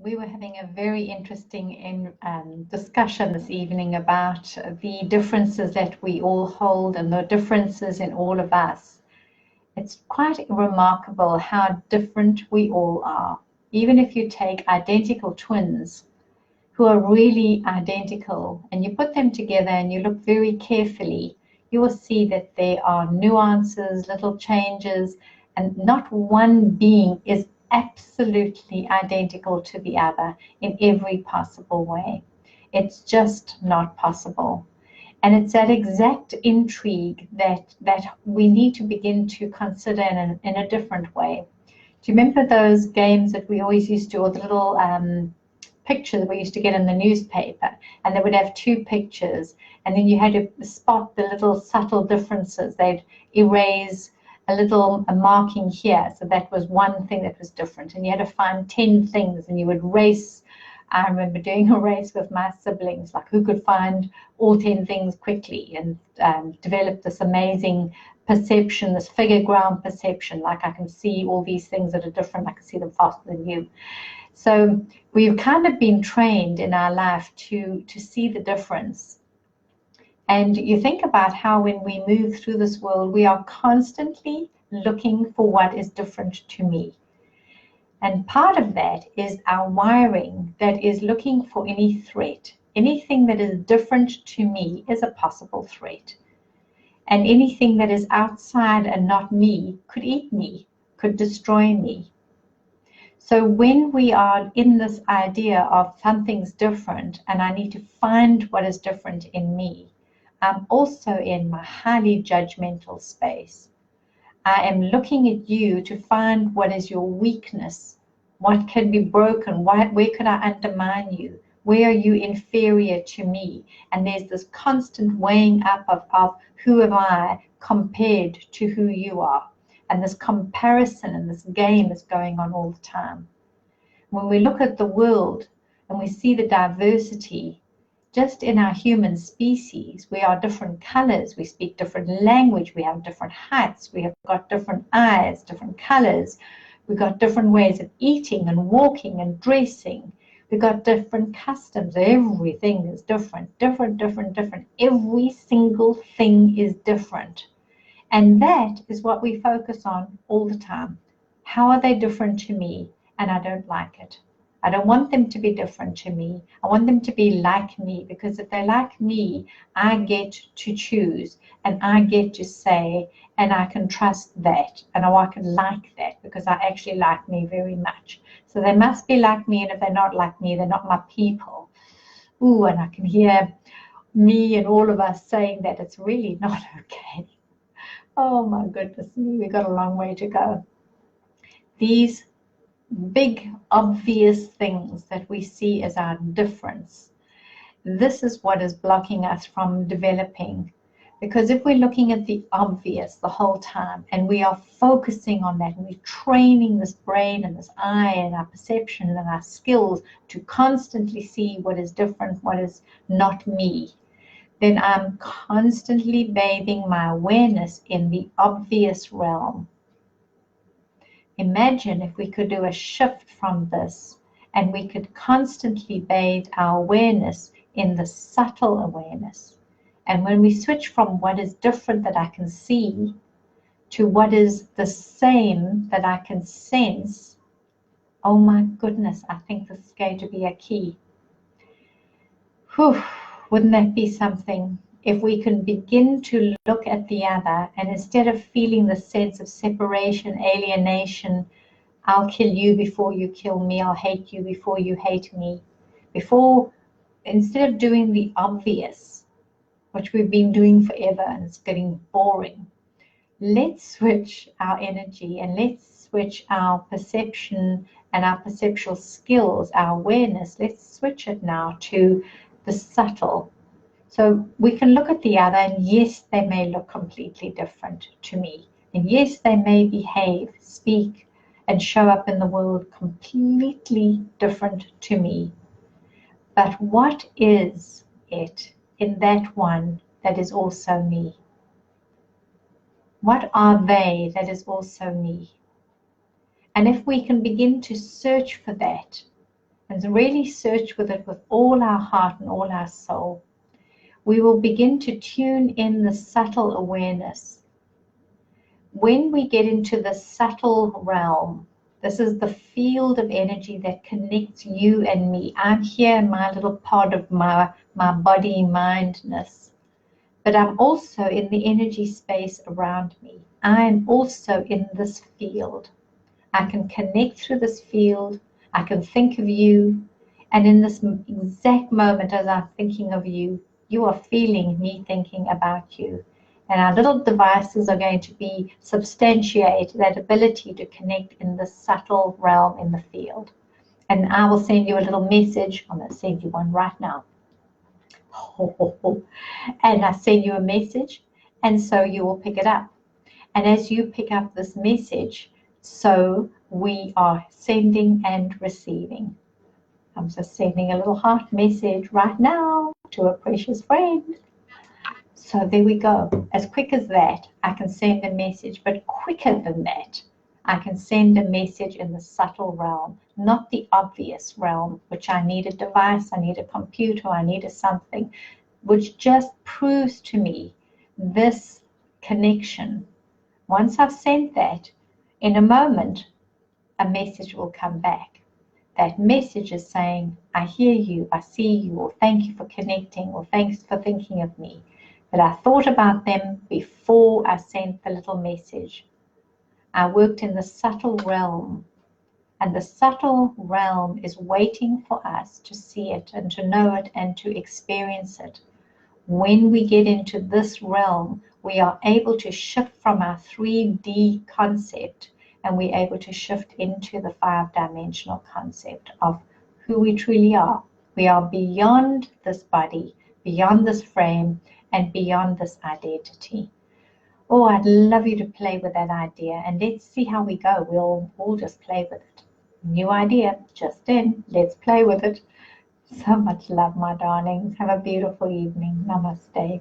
We were having a very interesting discussion this evening about the differences that we all hold and the differences in all of us. It's quite remarkable how different we all are. Even if you take identical twins who are really identical and you put them together and you look very carefully, you will see that there are nuances, little changes, and not one being is absolutely identical to the other in every possible way. It's just not possible. And it's that exact intrigue that we need to begin to consider in a different way. Do you remember those games that we always used to, or the little pictures we used to get in the newspaper, and they would have two pictures, and then you had to spot the little subtle differences. They'd erase a marking here, so that was one thing that was different, and you had to find 10 things, and you would race. I remember doing a race with my siblings, like who could find all 10 things quickly, and develop this amazing perception, this figure ground perception, like I can see all these things that are different, I can see them faster than you. So we've kind of been trained in our life to see the difference. And you think about how when we move through this world, we are constantly looking for what is different to me. And part of that is our wiring that is looking for any threat. Anything that is different to me is a possible threat. And anything that is outside and not me could eat me, could destroy me. So when we are in this idea of something's different and I need to find what is different in me, I'm also in my highly judgmental space. I am looking at you to find what is your weakness, what can be broken, where could I undermine you, where are you inferior to me? And there's this constant weighing up of who am I compared to who you are. And this comparison and this game is going on all the time. When we look at the world and we see the diversity, just in our human species, we are different colors, we speak different language, we have different heights, we have got different eyes, different colors, we've got different ways of eating and walking and dressing, we've got different customs, everything is different. Every single thing is different. And that is what we focus on all the time. How are they different to me? And I don't like it. I don't want them to be different to me. I want them to be like me, because if they're like me, I get to choose and I get to say, and I can trust that, and I can like that because I actually like me very much. So they must be like me, and if they're not like me, they're not my people. Ooh, and I can hear me and all of us saying that it's really not okay. Oh my goodness me, we've got a long way to go. These big, obvious things that we see as our difference, this is what is blocking us from developing. Because if we're looking at the obvious the whole time and we are focusing on that and we're training this brain and this eye and our perception and our skills to constantly see what is different, what is not me, then I'm constantly bathing my awareness in the obvious realm. Imagine if we could do a shift from this and we could constantly bathe our awareness in the subtle awareness. And when we switch from what is different that I can see to what is the same that I can sense, oh my goodness, I think this is going to be a key. Whew, wouldn't that be something? If we can begin to look at the other, and instead of feeling the sense of separation, alienation, I'll kill you before you kill me, I'll hate you before you hate me, instead of doing the obvious, which we've been doing forever and it's getting boring, let's switch our energy and let's switch our perception and our perceptual skills, our awareness, let's switch it now to the subtle. So we can look at the other, and yes, they may look completely different to me. And yes, they may behave, speak, and show up in the world completely different to me. But what is it in that one that is also me? What are they that is also me? And if we can begin to search for that, and really search with it with all our heart and all our soul, we will begin to tune in the subtle awareness. When we get into the subtle realm, this is the field of energy that connects you and me. I'm here in my little pod of my body mindness, but I'm also in the energy space around me. I'm also in this field. I can connect through this field. I can think of you. And in this exact moment, as I'm thinking of you, you are feeling me thinking about you. And our little devices are going to be substantiate that ability to connect in the subtle realm in the field. And I will send you a little message. I'm going to send you one right now. And I send you a message, and so you will pick it up. And as you pick up this message, so we are sending and receiving. I'm just sending a little heart message right now to a precious friend. So there we go. As quick as that, I can send a message, but quicker than that, I can send a message in the subtle realm, not the obvious realm, which I need a device, I need a computer, I need a something, which just proves to me this connection. Once I've sent that, in a moment, a message will come back. That message is saying, I hear you, I see you, or thank you for connecting, or thanks for thinking of me. But I thought about them before I sent the little message. I worked in the subtle realm, and the subtle realm is waiting for us to see it and to know it and to experience it. When we get into this realm, we are able to shift from our 3D concept, and we're able to shift into the 5-dimensional concept of who we truly are. We are beyond this body, beyond this frame, and beyond this identity. Oh, I'd love you to play with that idea, and let's see how we go. We'll all just play with it. New idea, just in. Let's play with it. So much love, my darlings. Have a beautiful evening. Namaste.